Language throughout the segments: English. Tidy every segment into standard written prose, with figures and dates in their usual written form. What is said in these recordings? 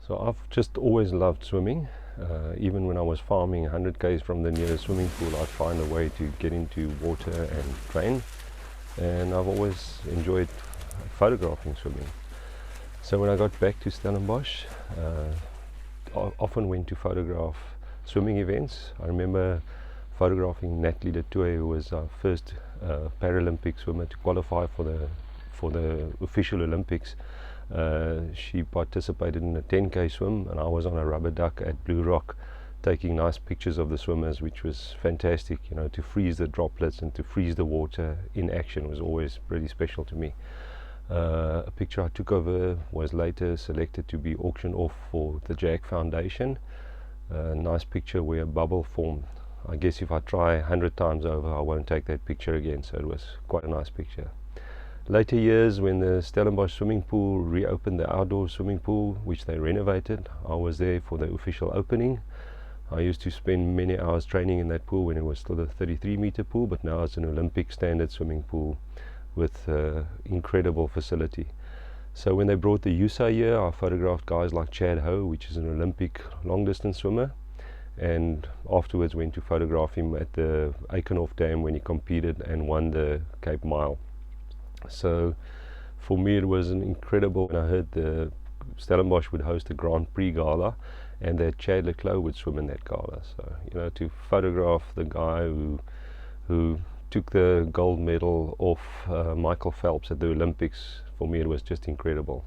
So I've just always loved swimming. Even when I was farming 100 k's from the nearest swimming pool, I'd find a way to get into water and train. And I've always enjoyed photographing swimming. So when I got back to Stellenbosch, I often went to photograph swimming events. I remember photographing Natalie de Tooy, who was our first Paralympic swimmer to qualify for the official Olympics. She participated in a 10k swim, and I was on a rubber duck at Blue Rock taking nice pictures of the swimmers, which was fantastic. You know, to freeze the droplets and to freeze the water in action was always pretty special to me. A picture I took of her was later selected to be auctioned off for the JAG Foundation. A nice picture where a bubble formed. I guess if I try 100 times over, I won't take that picture again, so it was quite a nice picture. Later years, when the Stellenbosch swimming pool reopened the outdoor swimming pool, which they renovated, I was there for the official opening. I used to spend many hours training in that pool when it was still a 33-meter pool, but now it's an Olympic standard swimming pool with incredible facility. So when they brought the USA year, I photographed guys like Chad Ho, which is an Olympic long-distance swimmer, and afterwards went to photograph him at the Eikenhof Dam when he competed and won the Cape Mile. So for me it was an incredible when I heard the Stellenbosch would host a Grand Prix gala and that Chad le Clos would swim in that gala. So, you know, to photograph the guy who took the gold medal off Michael Phelps at the Olympics, for me it was just incredible.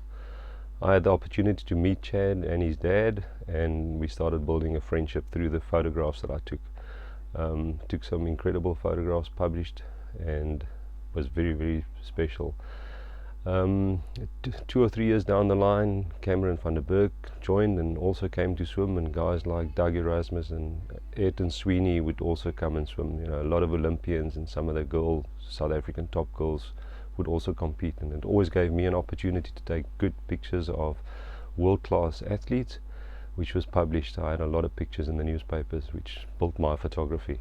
I had the opportunity to meet Chad and his dad, and we started building a friendship through the photographs that I took. Took some incredible photographs published, and was very, very special. 2 or 3 years down the line, Cameron van der Berg joined and also came to swim, and guys like Doug Erasmus and Ayrton Sweeney would also come and swim. You know, a lot of Olympians and some of the girls, South African top girls, would also compete, and it always gave me an opportunity to take good pictures of world-class athletes, which was published. I had a lot of pictures in the newspapers, which built my photography.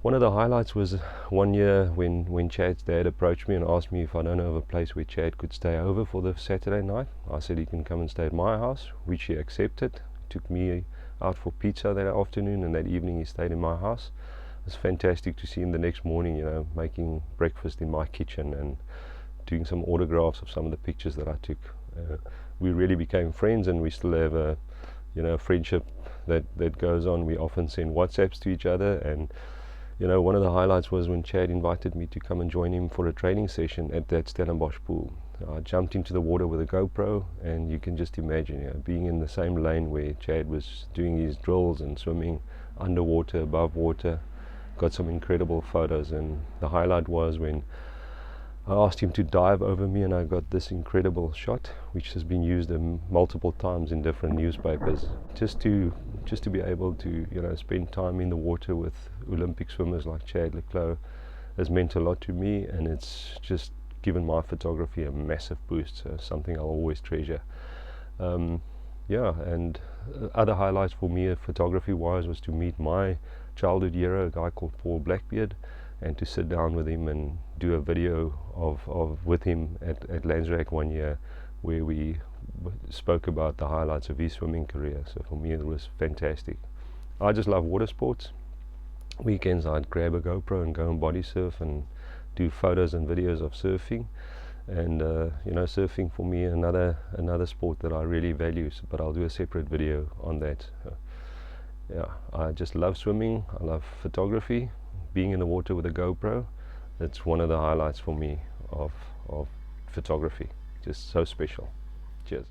One of the highlights was one year when Chad's dad approached me and asked me if I don't know of a place where Chad could stay over for the Saturday night. I said he can come and stay at my house, which he accepted. Took me out for pizza that afternoon, and that evening he stayed in my house. It was fantastic to see him the next morning, you know, making breakfast in my kitchen and doing some autographs of some of the pictures that I took. We really became friends, and we still have a, you know, friendship that goes on. We often send WhatsApps to each other, and you know, one of the highlights was when Chad invited me to come and join him for a training session at that Stellenbosch pool. I jumped into the water with a GoPro, and you can just imagine, you know, being in the same lane where Chad was doing his drills and swimming underwater, above water. Got some incredible photos, and the highlight was when I asked him to dive over me, and I got this incredible shot, which has been used multiple times in different newspapers. Just to be able to, you know, spend time in the water with Olympic swimmers like Chad le Clos has meant a lot to me, and it's just given my photography a massive boost. So something I'll always treasure. Yeah, and other highlights for me photography-wise was to meet my childhood hero, a guy called Paul Blackbeard, and to sit down with him and do a video with him at Landsraak one year, where we spoke about the highlights of his swimming career. So for me it was fantastic. I just love water sports. Weekends I'd grab a GoPro and go and body surf and do photos and videos of surfing. And you know, surfing for me another sport that I really value, but I'll do a separate video on that. Yeah, I just love swimming. I love photography. Being in the water with a GoPro, it's one of the highlights for me of photography. Just so special. Cheers.